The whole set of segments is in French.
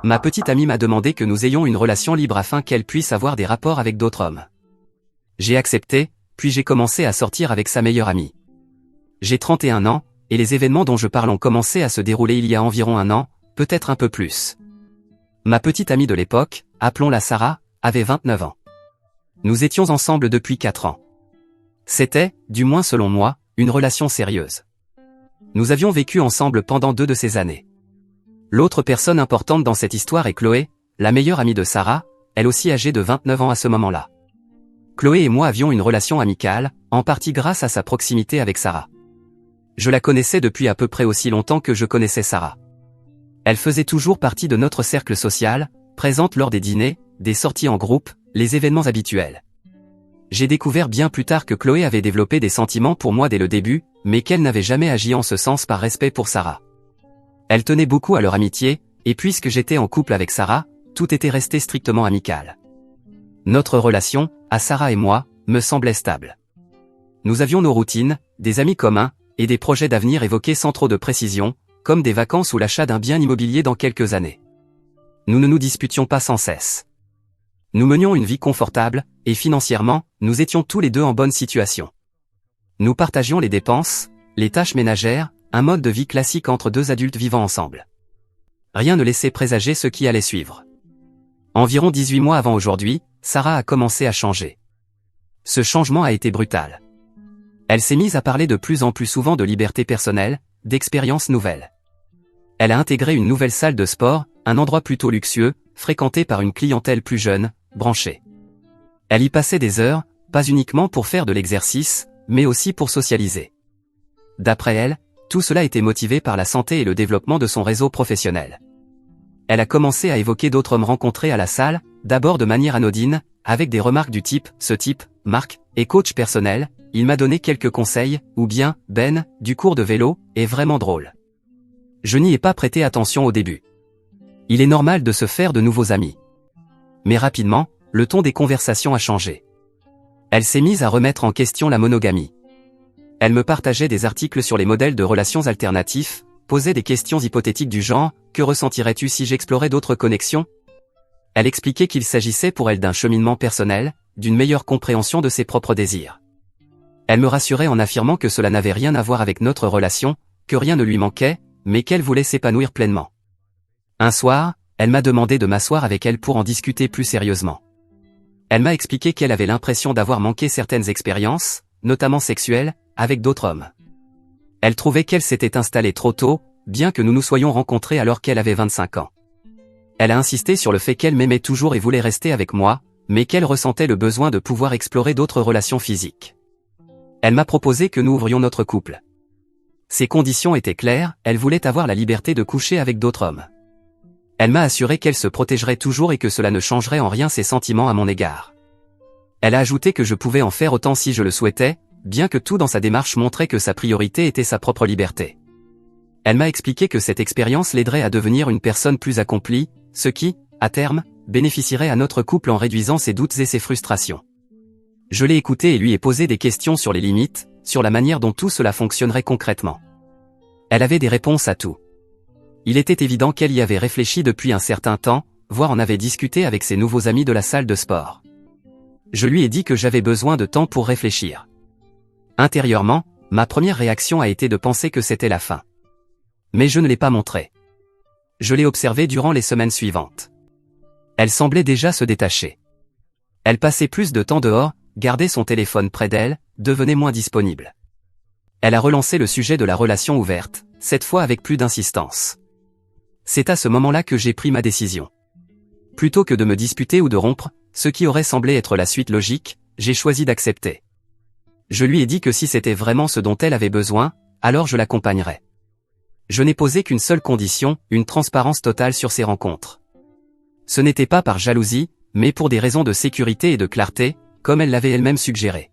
Ma petite amie m'a demandé que nous ayons une relation libre afin qu'elle puisse avoir des rapports avec d'autres hommes. J'ai accepté, puis j'ai commencé à sortir avec sa meilleure amie. J'ai 31 ans, et les événements dont je parle ont commencé à se dérouler il y a environ un an, peut-être un peu plus. Ma petite amie de l'époque, appelons-la Sarah, avait 29 ans. Nous étions ensemble depuis 4 ans. C'était, du moins selon moi, une relation sérieuse. Nous avions vécu ensemble pendant 2 de ces années. L'autre personne importante dans cette histoire est Chloé, la meilleure amie de Sarah, elle aussi âgée de 29 ans à ce moment-là. Chloé et moi avions une relation amicale, en partie grâce à sa proximité avec Sarah. Je la connaissais depuis à peu près aussi longtemps que je connaissais Sarah. Elle faisait toujours partie de notre cercle social, présente lors des dîners, des sorties en groupe, les événements habituels. J'ai découvert bien plus tard que Chloé avait développé des sentiments pour moi dès le début, mais qu'elle n'avait jamais agi en ce sens par respect pour Sarah. Elle tenait beaucoup à leur amitié, et puisque j'étais en couple avec Sarah, tout était resté strictement amical. Notre relation, à Sarah et moi, me semblait stable. Nous avions nos routines, des amis communs, et des projets d'avenir évoqués sans trop de précision, comme des vacances ou l'achat d'un bien immobilier dans quelques années. Nous ne nous disputions pas sans cesse. Nous menions une vie confortable, et financièrement, nous étions tous les deux en bonne situation. Nous partagions les dépenses, les tâches ménagères, un mode de vie classique entre deux adultes vivant ensemble. Rien ne laissait présager ce qui allait suivre. Environ 18 mois avant aujourd'hui, Sarah a commencé à changer. Ce changement a été brutal. Elle s'est mise à parler de plus en plus souvent de liberté personnelle, d'expériences nouvelles. Elle a intégré une nouvelle salle de sport, un endroit plutôt luxueux, fréquenté par une clientèle plus jeune, branchée. Elle y passait des heures, pas uniquement pour faire de l'exercice, mais aussi pour socialiser. D'après elle, tout cela était motivé par la santé et le développement de son réseau professionnel. Elle a commencé à évoquer d'autres hommes rencontrés à la salle, d'abord de manière anodine, avec des remarques du type « ce type, Marc, est coach personnel, il m'a donné quelques conseils » ou bien « Ben, du cours de vélo, est vraiment drôle ». Je n'y ai pas prêté attention au début. Il est normal de se faire de nouveaux amis. Mais rapidement, le ton des conversations a changé. Elle s'est mise à remettre en question la monogamie. Elle me partageait des articles sur les modèles de relations alternatifs, posait des questions hypothétiques du genre « Que ressentirais-tu si j'explorais d'autres connexions ?» Elle expliquait qu'il s'agissait pour elle d'un cheminement personnel, d'une meilleure compréhension de ses propres désirs. Elle me rassurait en affirmant que cela n'avait rien à voir avec notre relation, que rien ne lui manquait, mais qu'elle voulait s'épanouir pleinement. Un soir, elle m'a demandé de m'asseoir avec elle pour en discuter plus sérieusement. Elle m'a expliqué qu'elle avait l'impression d'avoir manqué certaines expériences, notamment sexuelles, avec d'autres hommes. Elle trouvait qu'elle s'était installée trop tôt, bien que nous nous soyons rencontrés alors qu'elle avait 25 ans. Elle a insisté sur le fait qu'elle m'aimait toujours et voulait rester avec moi, mais qu'elle ressentait le besoin de pouvoir explorer d'autres relations physiques. Elle m'a proposé que nous ouvrions notre couple. Ses conditions étaient claires, elle voulait avoir la liberté de coucher avec d'autres hommes. Elle m'a assuré qu'elle se protégerait toujours et que cela ne changerait en rien ses sentiments à mon égard. Elle a ajouté que je pouvais en faire autant si je le souhaitais, bien que tout dans sa démarche montrait que sa priorité était sa propre liberté. Elle m'a expliqué que cette expérience l'aiderait à devenir une personne plus accomplie, ce qui, à terme, bénéficierait à notre couple en réduisant ses doutes et ses frustrations. Je l'ai écoutée et lui ai posé des questions sur les limites, sur la manière dont tout cela fonctionnerait concrètement. Elle avait des réponses à tout. Il était évident qu'elle y avait réfléchi depuis un certain temps, voire en avait discuté avec ses nouveaux amis de la salle de sport. Je lui ai dit que j'avais besoin de temps pour réfléchir. Intérieurement, ma première réaction a été de penser que c'était la fin. Mais je ne l'ai pas montré. Je l'ai observée durant les semaines suivantes. Elle semblait déjà se détacher. Elle passait plus de temps dehors, gardait son téléphone près d'elle, devenait moins disponible. Elle a relancé le sujet de la relation ouverte, cette fois avec plus d'insistance. C'est à ce moment-là que j'ai pris ma décision. Plutôt que de me disputer ou de rompre, ce qui aurait semblé être la suite logique, j'ai choisi d'accepter. Je lui ai dit que si c'était vraiment ce dont elle avait besoin, alors je l'accompagnerais. Je n'ai posé qu'une seule condition, une transparence totale sur ces rencontres. Ce n'était pas par jalousie, mais pour des raisons de sécurité et de clarté, comme elle l'avait elle-même suggéré.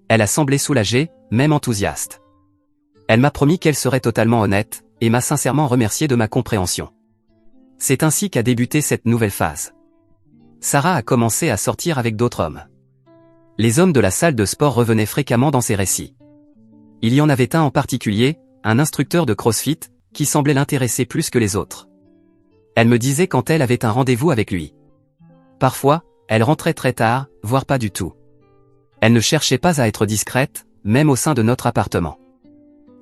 Elle a semblé soulagée, même enthousiaste. Elle m'a promis qu'elle serait totalement honnête, et m'a sincèrement remercié de ma compréhension. C'est ainsi qu'a débuté cette nouvelle phase. Sarah a commencé à sortir avec d'autres hommes. Les hommes de la salle de sport revenaient fréquemment dans ses récits. Il y en avait un en particulier, un instructeur de CrossFit, qui semblait l'intéresser plus que les autres. Elle me disait quand elle avait un rendez-vous avec lui. Parfois, elle rentrait très tard, voire pas du tout. Elle ne cherchait pas à être discrète, même au sein de notre appartement.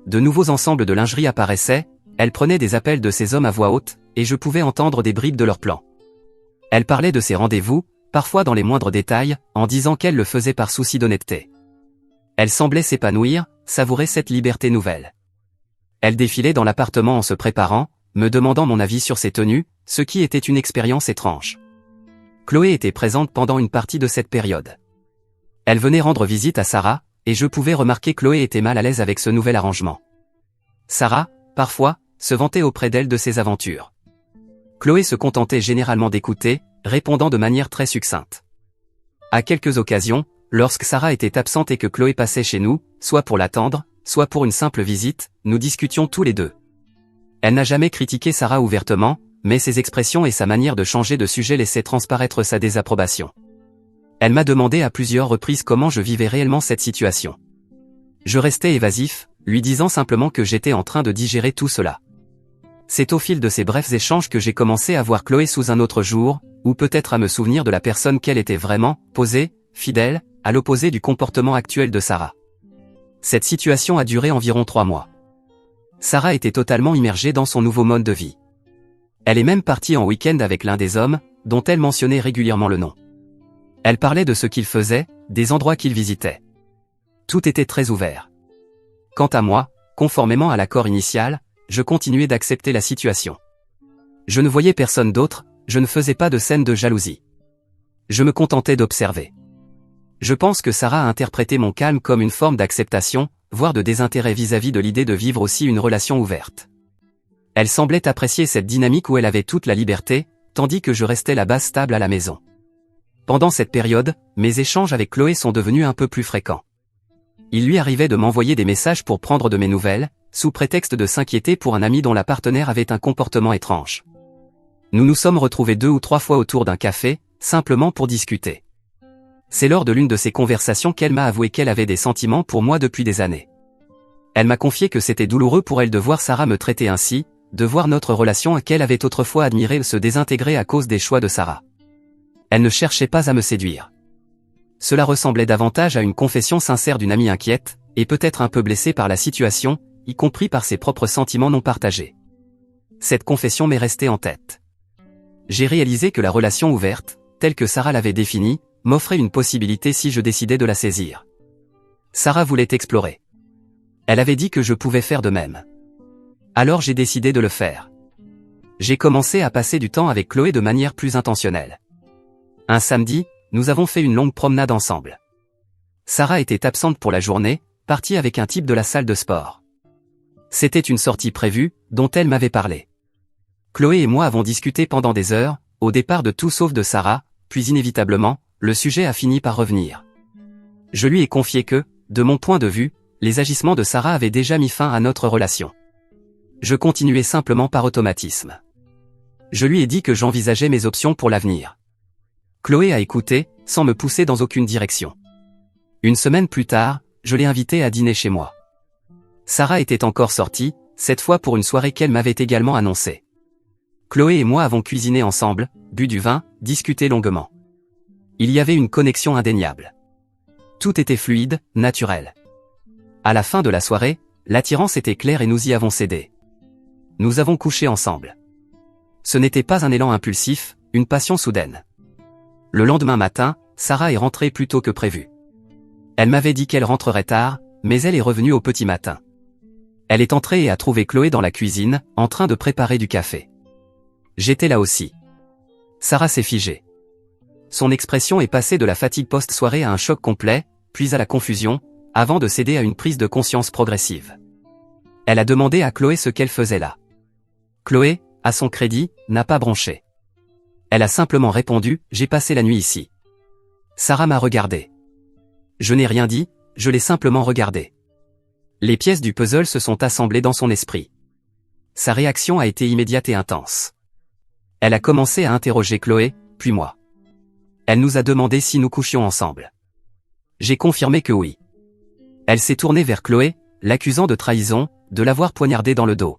De nouveaux ensembles de lingerie apparaissaient, elle prenait des appels de ces hommes à voix haute, et je pouvais entendre des bribes de leurs plans. Elle parlait de ses rendez-vous, parfois dans les moindres détails, en disant qu'elle le faisait par souci d'honnêteté. Elle semblait s'épanouir, savourer cette liberté nouvelle. Elle défilait dans l'appartement en se préparant, me demandant mon avis sur ses tenues, ce qui était une expérience étrange. Chloé était présente pendant une partie de cette période. Elle venait rendre visite à Sarah, et je pouvais remarquer que Chloé était mal à l'aise avec ce nouvel arrangement. Sarah, parfois, se vantait auprès d'elle de ses aventures. Chloé se contentait généralement d'écouter, répondant de manière très succincte. À quelques occasions, lorsque Sarah était absente et que Chloé passait chez nous, soit pour l'attendre, soit pour une simple visite, nous discutions tous les deux. Elle n'a jamais critiqué Sarah ouvertement, mais ses expressions et sa manière de changer de sujet laissaient transparaître sa désapprobation. Elle m'a demandé à plusieurs reprises comment je vivais réellement cette situation. Je restais évasif, lui disant simplement que j'étais en train de digérer tout cela. C'est au fil de ces brefs échanges que j'ai commencé à voir Chloé sous un autre jour, ou peut-être à me souvenir de la personne qu'elle était vraiment, posée, fidèle, à l'opposé du comportement actuel de Sarah. Cette situation a duré environ 3 mois. Sarah était totalement immergée dans son nouveau mode de vie. Elle est même partie en week-end avec l'un des hommes, dont elle mentionnait régulièrement le nom. Elle parlait de ce qu'il faisait, des endroits qu'il visitait. Tout était très ouvert. Quant à moi, conformément à l'accord initial, je continuais d'accepter la situation. Je ne voyais personne d'autre, je ne faisais pas de scène de jalousie. Je me contentais d'observer. Je pense que Sarah a interprété mon calme comme une forme d'acceptation, voire de désintérêt vis-à-vis de l'idée de vivre aussi une relation ouverte. Elle semblait apprécier cette dynamique où elle avait toute la liberté, tandis que je restais la base stable à la maison. Pendant cette période, mes échanges avec Chloé sont devenus un peu plus fréquents. Il lui arrivait de m'envoyer des messages pour prendre de mes nouvelles, sous prétexte de s'inquiéter pour un ami dont la partenaire avait un comportement étrange. Nous nous sommes retrouvés 2 ou 3 fois autour d'un café, simplement pour discuter. C'est lors de l'une de ces conversations qu'elle m'a avoué qu'elle avait des sentiments pour moi depuis des années. Elle m'a confié que c'était douloureux pour elle de voir Sarah me traiter ainsi, de voir notre relation qu'elle avait autrefois admirée se désintégrer à cause des choix de Sarah. Elle ne cherchait pas à me séduire. Cela ressemblait davantage à une confession sincère d'une amie inquiète, et peut-être un peu blessée par la situation, y compris par ses propres sentiments non partagés. Cette confession m'est restée en tête. J'ai réalisé que la relation ouverte, telle que Sarah l'avait définie, m'offrait une possibilité si je décidais de la saisir. Sarah voulait explorer. Elle avait dit que je pouvais faire de même. Alors j'ai décidé de le faire. J'ai commencé à passer du temps avec Chloé de manière plus intentionnelle. Un samedi, nous avons fait une longue promenade ensemble. Sarah était absente pour la journée, partie avec un type de la salle de sport. C'était une sortie prévue, dont elle m'avait parlé. Chloé et moi avons discuté pendant des heures, au départ de tout sauf de Sarah, puis inévitablement, le sujet a fini par revenir. Je lui ai confié que, de mon point de vue, les agissements de Sarah avaient déjà mis fin à notre relation. Je continuais simplement par automatisme. Je lui ai dit que j'envisageais mes options pour l'avenir. Chloé a écouté, sans me pousser dans aucune direction. Une semaine plus tard, je l'ai invitée à dîner chez moi. Sarah était encore sortie, cette fois pour une soirée qu'elle m'avait également annoncée. Chloé et moi avons cuisiné ensemble, bu du vin, discuté longuement. Il y avait une connexion indéniable. Tout était fluide, naturel. À la fin de la soirée, l'attirance était claire et nous y avons cédé. Nous avons couché ensemble. Ce n'était pas un élan impulsif, une passion soudaine. Le lendemain matin, Sarah est rentrée plus tôt que prévu. Elle m'avait dit qu'elle rentrerait tard, mais elle est revenue au petit matin. Elle est entrée et a trouvé Chloé dans la cuisine, en train de préparer du café. J'étais là aussi. Sarah s'est figée. Son expression est passée de la fatigue post-soirée à un choc complet, puis à la confusion, avant de céder à une prise de conscience progressive. Elle a demandé à Chloé ce qu'elle faisait là. Chloé, à son crédit, n'a pas bronché. Elle a simplement répondu « J'ai passé la nuit ici ». Sarah m'a regardé. Je n'ai rien dit, je l'ai simplement regardé. Les pièces du puzzle se sont assemblées dans son esprit. Sa réaction a été immédiate et intense. Elle a commencé à interroger Chloé, puis moi. Elle nous a demandé si nous couchions ensemble. J'ai confirmé que oui. Elle s'est tournée vers Chloé, l'accusant de trahison, de l'avoir poignardée dans le dos.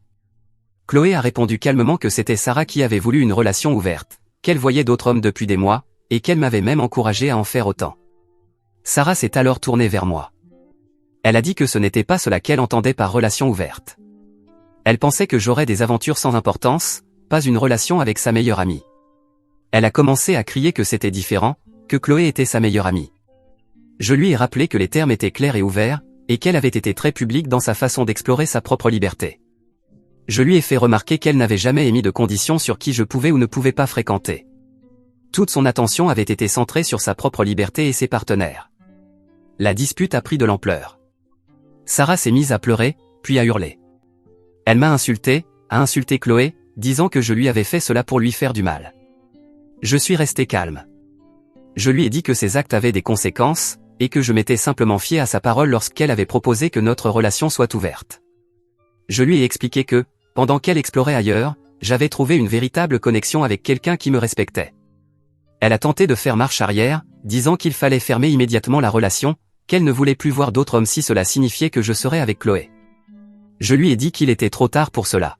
Chloé a répondu calmement que c'était Sarah qui avait voulu une relation ouverte, qu'elle voyait d'autres hommes depuis des mois, et qu'elle m'avait même encouragé à en faire autant. Sarah s'est alors tournée vers moi. Elle a dit que ce n'était pas cela qu'elle entendait par relation ouverte. Elle pensait que j'aurais des aventures sans importance, pas une relation avec sa meilleure amie. Elle a commencé à crier que c'était différent, que Chloé était sa meilleure amie. Je lui ai rappelé que les termes étaient clairs et ouverts, et qu'elle avait été très publique dans sa façon d'explorer sa propre liberté. Je lui ai fait remarquer qu'elle n'avait jamais émis de conditions sur qui je pouvais ou ne pouvais pas fréquenter. Toute son attention avait été centrée sur sa propre liberté et ses partenaires. La dispute a pris de l'ampleur. Sarah s'est mise à pleurer, puis à hurler. Elle m'a insulté, a insulté Chloé, disant que je lui avais fait cela pour lui faire du mal. Je suis resté calme. Je lui ai dit que ses actes avaient des conséquences, et que je m'étais simplement fié à sa parole lorsqu'elle avait proposé que notre relation soit ouverte. Je lui ai expliqué que, pendant qu'elle explorait ailleurs, j'avais trouvé une véritable connexion avec quelqu'un qui me respectait. Elle a tenté de faire marche arrière, disant qu'il fallait fermer immédiatement la relation, qu'elle ne voulait plus voir d'autres hommes si cela signifiait que je serais avec Chloé. Je lui ai dit qu'il était trop tard pour cela.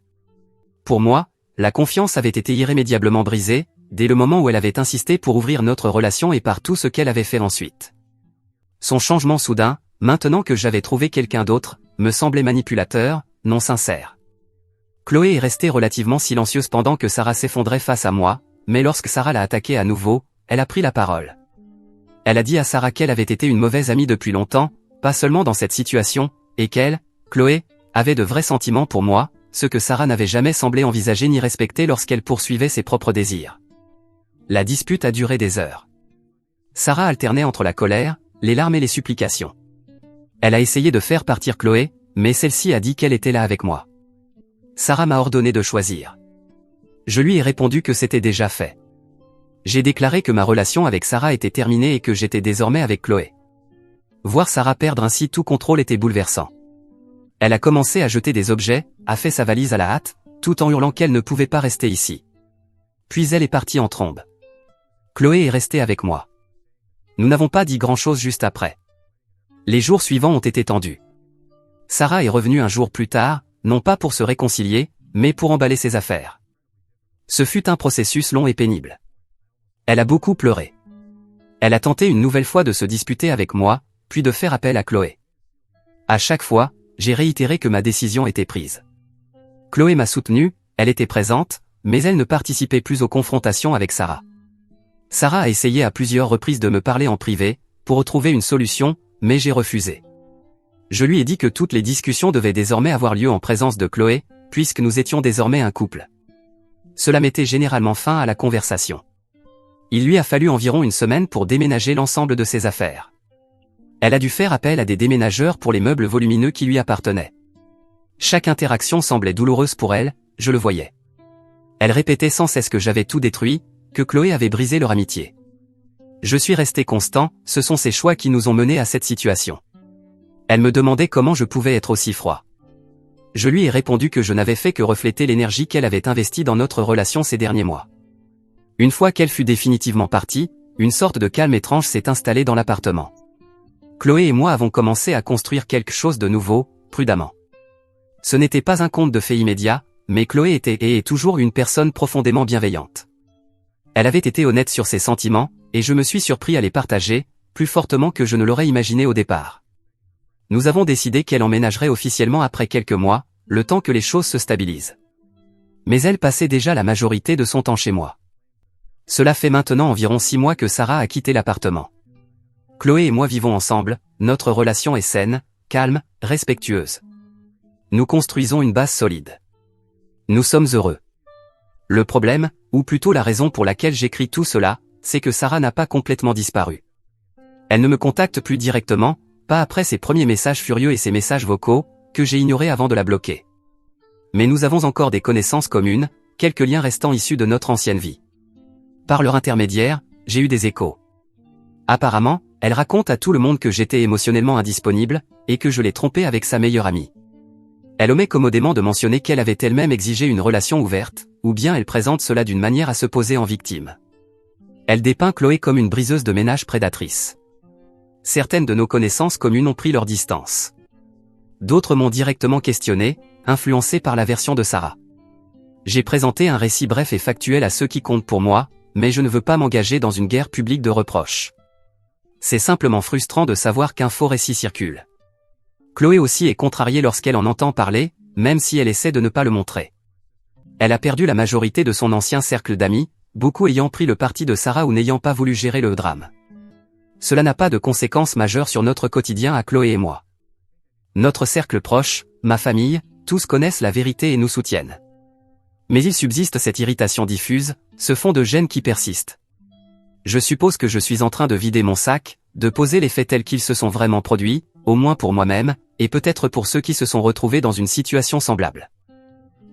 Pour moi, la confiance avait été irrémédiablement brisée, dès le moment où elle avait insisté pour ouvrir notre relation et par tout ce qu'elle avait fait ensuite. Son changement soudain, maintenant que j'avais trouvé quelqu'un d'autre, me semblait manipulateur, non sincère. Chloé est restée relativement silencieuse pendant que Sarah s'effondrait face à moi, mais lorsque Sarah l'a attaquée à nouveau, elle a pris la parole. Elle a dit à Sarah qu'elle avait été une mauvaise amie depuis longtemps, pas seulement dans cette situation, et qu'elle, Chloé, avait de vrais sentiments pour moi, ce que Sarah n'avait jamais semblé envisager ni respecter lorsqu'elle poursuivait ses propres désirs. La dispute a duré des heures. Sarah alternait entre la colère, les larmes et les supplications. Elle a essayé de faire partir Chloé, mais celle-ci a dit qu'elle était là avec moi. Sarah m'a ordonné de choisir. Je lui ai répondu que c'était déjà fait. J'ai déclaré que ma relation avec Sarah était terminée et que j'étais désormais avec Chloé. Voir Sarah perdre ainsi tout contrôle était bouleversant. Elle a commencé à jeter des objets, a fait sa valise à la hâte, tout en hurlant qu'elle ne pouvait pas rester ici. Puis elle est partie en trombe. Chloé est restée avec moi. Nous n'avons pas dit grand-chose juste après. Les jours suivants ont été tendus. Sarah est revenue un jour plus tard, non pas pour se réconcilier, mais pour emballer ses affaires. Ce fut un processus long et pénible. Elle a beaucoup pleuré. Elle a tenté une nouvelle fois de se disputer avec moi, puis de faire appel à Chloé. À chaque fois, j'ai réitéré que ma décision était prise. Chloé m'a soutenu, elle était présente, mais elle ne participait plus aux confrontations avec Sarah. Sarah a essayé à plusieurs reprises de me parler en privé, pour trouver une solution, mais j'ai refusé. Je lui ai dit que toutes les discussions devaient désormais avoir lieu en présence de Chloé, puisque nous étions désormais un couple. Cela mettait généralement fin à la conversation. Il lui a fallu environ une semaine pour déménager l'ensemble de ses affaires. Elle a dû faire appel à des déménageurs pour les meubles volumineux qui lui appartenaient. Chaque interaction semblait douloureuse pour elle, je le voyais. Elle répétait sans cesse que j'avais tout détruit, que Chloé avait brisé leur amitié. Je suis resté constant, ce sont ses choix qui nous ont menés à cette situation. Elle me demandait comment je pouvais être aussi froid. Je lui ai répondu que je n'avais fait que refléter l'énergie qu'elle avait investie dans notre relation ces derniers mois. Une fois qu'elle fut définitivement partie, une sorte de calme étrange s'est installé dans l'appartement. Chloé et moi avons commencé à construire quelque chose de nouveau, prudemment. Ce n'était pas un conte de fées immédiat, mais Chloé était et est toujours une personne profondément bienveillante. Elle avait été honnête sur ses sentiments, et je me suis surpris à les partager, plus fortement que je ne l'aurais imaginé au départ. Nous avons décidé qu'elle emménagerait officiellement après quelques mois, le temps que les choses se stabilisent. Mais elle passait déjà la majorité de son temps chez moi. Cela fait maintenant environ 6 mois que Sarah a quitté l'appartement. Chloé et moi vivons ensemble, notre relation est saine, calme, respectueuse. Nous construisons une base solide. Nous sommes heureux. Le problème, ou plutôt la raison pour laquelle j'écris tout cela, c'est que Sarah n'a pas complètement disparu. Elle ne me contacte plus directement, pas après ses premiers messages furieux et ses messages vocaux, que j'ai ignorés avant de la bloquer. Mais nous avons encore des connaissances communes, quelques liens restant issus de notre ancienne vie. Par leur intermédiaire, j'ai eu des échos. Apparemment, elle raconte à tout le monde que j'étais émotionnellement indisponible, et que je l'ai trompée avec sa meilleure amie. Elle omet commodément de mentionner qu'elle avait elle-même exigé une relation ouverte, ou bien elle présente cela d'une manière à se poser en victime. Elle dépeint Chloé comme une briseuse de ménage prédatrice. Certaines de nos connaissances communes ont pris leur distance. D'autres m'ont directement questionné, influencé par la version de Sarah. J'ai présenté un récit bref et factuel à ceux qui comptent pour moi, mais je ne veux pas m'engager dans une guerre publique de reproches. C'est simplement frustrant de savoir qu'un faux récit circule. Chloé aussi est contrariée lorsqu'elle en entend parler, même si elle essaie de ne pas le montrer. Elle a perdu la majorité de son ancien cercle d'amis, beaucoup ayant pris le parti de Sarah ou n'ayant pas voulu gérer le drame. Cela n'a pas de conséquences majeures sur notre quotidien à Chloé et moi. Notre cercle proche, ma famille, tous connaissent la vérité et nous soutiennent. Mais il subsiste cette irritation diffuse, ce fond de gêne qui persiste. Je suppose que je suis en train de vider mon sac, de poser les faits tels qu'ils se sont vraiment produits, au moins pour moi-même, et peut-être pour ceux qui se sont retrouvés dans une situation semblable.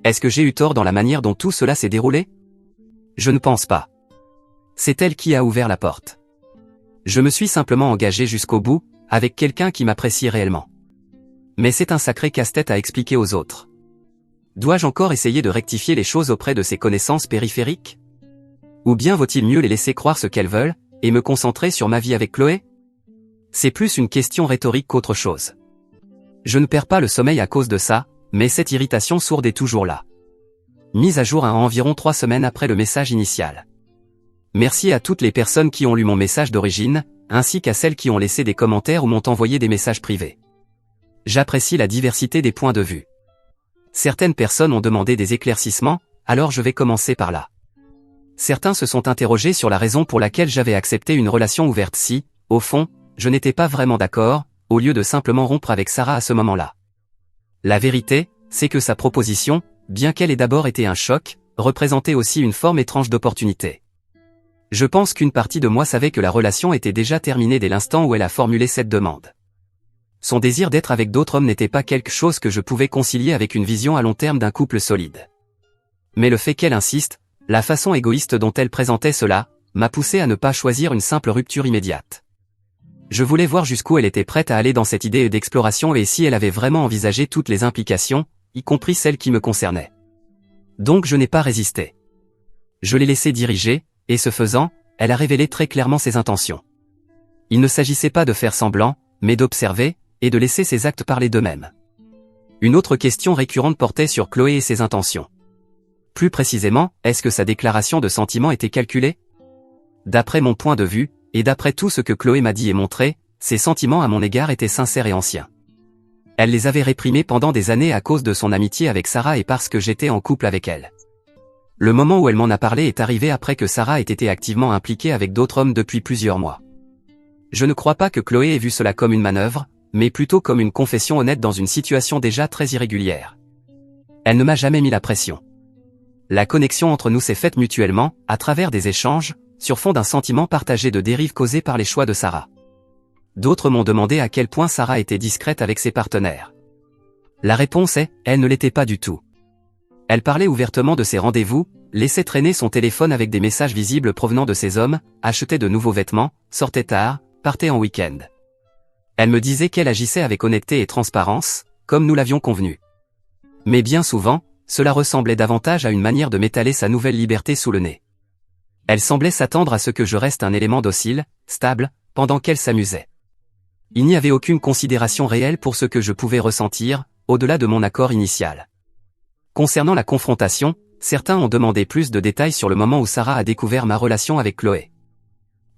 Est-ce que j'ai eu tort dans la manière dont tout cela s'est déroulé? Je ne pense pas. C'est elle qui a ouvert la porte. Je me suis simplement engagé jusqu'au bout, avec quelqu'un qui m'apprécie réellement. Mais c'est un sacré casse-tête à expliquer aux autres. Dois-je encore essayer de rectifier les choses auprès de ces connaissances périphériques? Ou bien vaut-il mieux les laisser croire ce qu'elles veulent, et me concentrer sur ma vie avec Chloé? C'est plus une question rhétorique qu'autre chose. Je ne perds pas le sommeil à cause de ça, mais cette irritation sourde est toujours là. Mise à jour à environ 3 semaines après le message initial. Merci à toutes les personnes qui ont lu mon message d'origine, ainsi qu'à celles qui ont laissé des commentaires ou m'ont envoyé des messages privés. J'apprécie la diversité des points de vue. Certaines personnes ont demandé des éclaircissements, alors je vais commencer par là. Certains se sont interrogés sur la raison pour laquelle j'avais accepté une relation ouverte si, au fond, je n'étais pas vraiment d'accord, au lieu de simplement rompre avec Sarah à ce moment-là. La vérité, c'est que sa proposition, bien qu'elle ait d'abord été un choc, représentait aussi une forme étrange d'opportunité. Je pense qu'une partie de moi savait que la relation était déjà terminée dès l'instant où elle a formulé cette demande. Son désir d'être avec d'autres hommes n'était pas quelque chose que je pouvais concilier avec une vision à long terme d'un couple solide. Mais le fait qu'elle insiste, la façon égoïste dont elle présentait cela, m'a poussé à ne pas choisir une simple rupture immédiate. Je voulais voir jusqu'où elle était prête à aller dans cette idée d'exploration et si elle avait vraiment envisagé toutes les implications, y compris celles qui me concernaient. Donc je n'ai pas résisté. Je l'ai laissée diriger, et ce faisant, elle a révélé très clairement ses intentions. Il ne s'agissait pas de faire semblant, mais d'observer, et de laisser ses actes parler d'eux-mêmes. Une autre question récurrente portait sur Chloé et ses intentions. Plus précisément, est-ce que sa déclaration de sentiments était calculée? D'après mon point de vue, et d'après tout ce que Chloé m'a dit et montré, ses sentiments à mon égard étaient sincères et anciens. Elle les avait réprimés pendant des années à cause de son amitié avec Sarah et parce que j'étais en couple avec elle. Le moment où elle m'en a parlé est arrivé après que Sarah ait été activement impliquée avec d'autres hommes depuis plusieurs mois. Je ne crois pas que Chloé ait vu cela comme une manœuvre, mais plutôt comme une confession honnête dans une situation déjà très irrégulière. Elle ne m'a jamais mis la pression. La connexion entre nous s'est faite mutuellement, à travers des échanges, sur fond d'un sentiment partagé de dérive causé par les choix de Sarah. D'autres m'ont demandé à quel point Sarah était discrète avec ses partenaires. La réponse est, elle ne l'était pas du tout. Elle parlait ouvertement de ses rendez-vous, laissait traîner son téléphone avec des messages visibles provenant de ses hommes, achetait de nouveaux vêtements, sortait tard, partait en week-end. Elle me disait qu'elle agissait avec honnêteté et transparence, comme nous l'avions convenu. Mais bien souvent, cela ressemblait davantage à une manière de m'étaler sa nouvelle liberté sous le nez. Elle semblait s'attendre à ce que je reste un élément docile, stable, pendant qu'elle s'amusait. Il n'y avait aucune considération réelle pour ce que je pouvais ressentir, au-delà de mon accord initial. Concernant la confrontation, certains ont demandé plus de détails sur le moment où Sarah a découvert ma relation avec Chloé.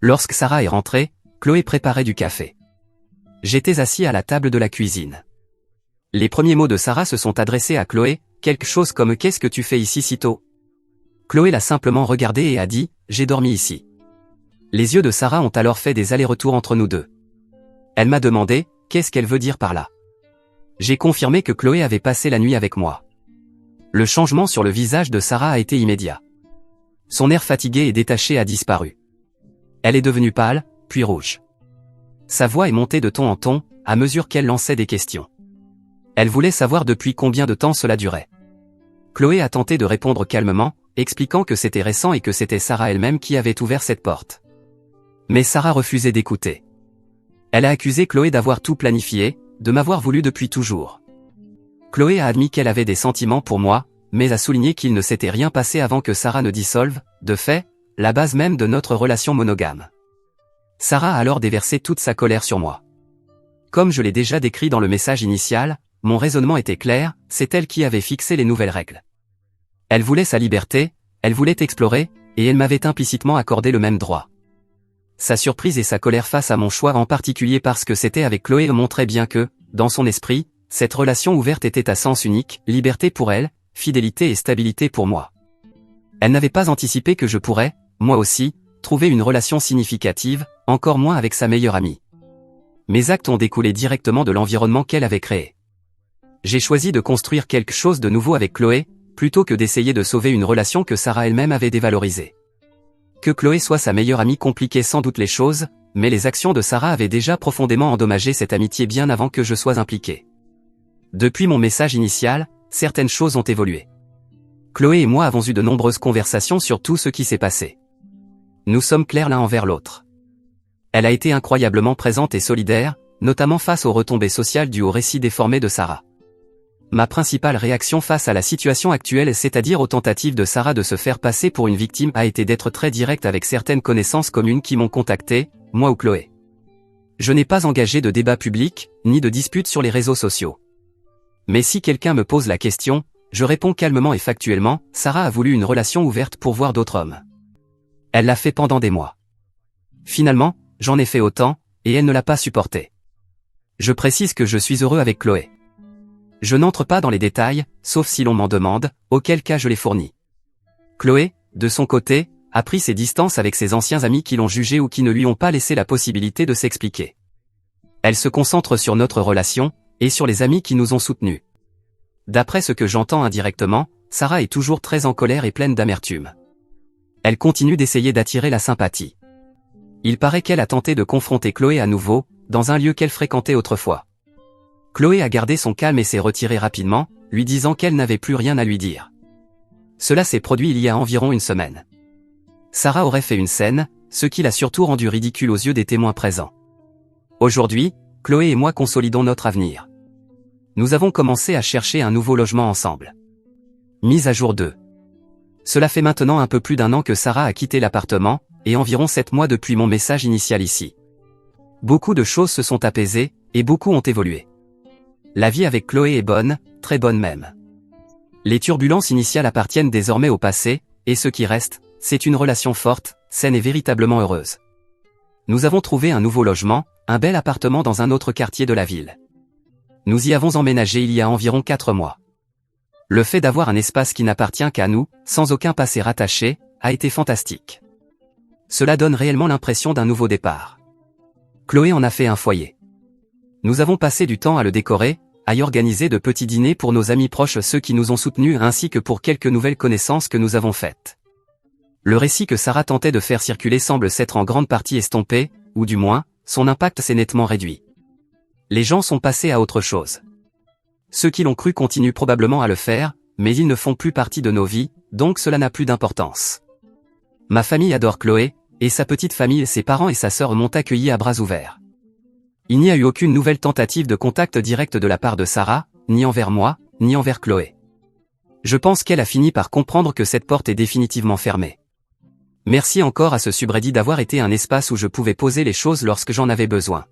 Lorsque Sarah est rentrée, Chloé préparait du café. J'étais assis à la table de la cuisine. Les premiers mots de Sarah se sont adressés à Chloé, quelque chose comme « Qu'est-ce que tu fais ici si tôt ?» Chloé l'a simplement regardé et a dit « J'ai dormi ici ». Les yeux de Sarah ont alors fait des allers-retours entre nous deux. Elle m'a demandé « Qu'est-ce qu'elle veut dire par là ?» J'ai confirmé que Chloé avait passé la nuit avec moi. Le changement sur le visage de Sarah a été immédiat. Son air fatigué et détaché a disparu. Elle est devenue pâle, puis rouge. Sa voix est montée de ton en ton, à mesure qu'elle lançait des questions. Elle voulait savoir depuis combien de temps cela durait. Chloé a tenté de répondre calmement, expliquant que c'était récent et que c'était Sarah elle-même qui avait ouvert cette porte. Mais Sarah refusait d'écouter. Elle a accusé Chloé d'avoir tout planifié, de m'avoir voulu depuis toujours. Chloé a admis qu'elle avait des sentiments pour moi, mais a souligné qu'il ne s'était rien passé avant que Sarah ne dissolve, de fait, la base même de notre relation monogame. Sarah a alors déversé toute sa colère sur moi. Comme je l'ai déjà décrit dans le message initial, mon raisonnement était clair, c'est elle qui avait fixé les nouvelles règles. Elle voulait sa liberté, elle voulait explorer, et elle m'avait implicitement accordé le même droit. Sa surprise et sa colère face à mon choix, en particulier parce que c'était avec Chloé, montraient bien que, dans son esprit, cette relation ouverte était à sens unique, liberté pour elle, fidélité et stabilité pour moi. Elle n'avait pas anticipé que je pourrais, moi aussi, trouver une relation significative, encore moins avec sa meilleure amie. Mes actes ont découlé directement de l'environnement qu'elle avait créé. J'ai choisi de construire quelque chose de nouveau avec Chloé, plutôt que d'essayer de sauver une relation que Sarah elle-même avait dévalorisée. Que Chloé soit sa meilleure amie compliquait sans doute les choses, mais les actions de Sarah avaient déjà profondément endommagé cette amitié bien avant que je sois impliqué. Depuis mon message initial, certaines choses ont évolué. Chloé et moi avons eu de nombreuses conversations sur tout ce qui s'est passé. Nous sommes clairs l'un envers l'autre. Elle a été incroyablement présente et solidaire, notamment face aux retombées sociales dues au récit déformé de Sarah. Ma principale réaction face à la situation actuelle, c'est-à-dire aux tentatives de Sarah de se faire passer pour une victime, a été d'être très direct avec certaines connaissances communes qui m'ont contacté, moi ou Chloé. Je n'ai pas engagé de débat public, ni de dispute sur les réseaux sociaux. Mais si quelqu'un me pose la question, je réponds calmement et factuellement, Sarah a voulu une relation ouverte pour voir d'autres hommes. Elle l'a fait pendant des mois. Finalement, j'en ai fait autant, et elle ne l'a pas supporté. Je précise que je suis heureux avec Chloé. Je n'entre pas dans les détails, sauf si l'on m'en demande, auquel cas je les fournis. Chloé, de son côté, a pris ses distances avec ses anciens amis qui l'ont jugée ou qui ne lui ont pas laissé la possibilité de s'expliquer. Elle se concentre sur notre relation, et sur les amis qui nous ont soutenus. D'après ce que j'entends indirectement, Sarah est toujours très en colère et pleine d'amertume. Elle continue d'essayer d'attirer la sympathie. Il paraît qu'elle a tenté de confronter Chloé à nouveau, dans un lieu qu'elle fréquentait autrefois. Chloé a gardé son calme et s'est retirée rapidement, lui disant qu'elle n'avait plus rien à lui dire. Cela s'est produit il y a environ une semaine. Sarah aurait fait une scène, ce qui l'a surtout rendu ridicule aux yeux des témoins présents. Aujourd'hui, Chloé et moi consolidons notre avenir. Nous avons commencé à chercher un nouveau logement ensemble. Mise à jour 2. Cela fait maintenant un peu plus d'1 an que Sarah a quitté l'appartement, et environ 7 mois depuis mon message initial ici. Beaucoup de choses se sont apaisées, et beaucoup ont évolué. La vie avec Chloé est bonne, très bonne même. Les turbulences initiales appartiennent désormais au passé, et ce qui reste, c'est une relation forte, saine et véritablement heureuse. Nous avons trouvé un nouveau logement, un bel appartement dans un autre quartier de la ville. Nous y avons emménagé il y a environ 4 mois. Le fait d'avoir un espace qui n'appartient qu'à nous, sans aucun passé rattaché, a été fantastique. Cela donne réellement l'impression d'un nouveau départ. Chloé en a fait un foyer. Nous avons passé du temps à le décorer, à y organiser de petits dîners pour nos amis proches, ceux qui nous ont soutenus, ainsi que pour quelques nouvelles connaissances que nous avons faites. Le récit que Sarah tentait de faire circuler semble s'être en grande partie estompé, ou du moins, son impact s'est nettement réduit. Les gens sont passés à autre chose. Ceux qui l'ont cru continuent probablement à le faire, mais ils ne font plus partie de nos vies, donc cela n'a plus d'importance. Ma famille adore Chloé, et sa petite famille, ses parents et sa sœur m'ont accueilli à bras ouverts. Il n'y a eu aucune nouvelle tentative de contact direct de la part de Sarah, ni envers moi, ni envers Chloé. Je pense qu'elle a fini par comprendre que cette porte est définitivement fermée. Merci encore à ce subreddit d'avoir été un espace où je pouvais poser les choses lorsque j'en avais besoin.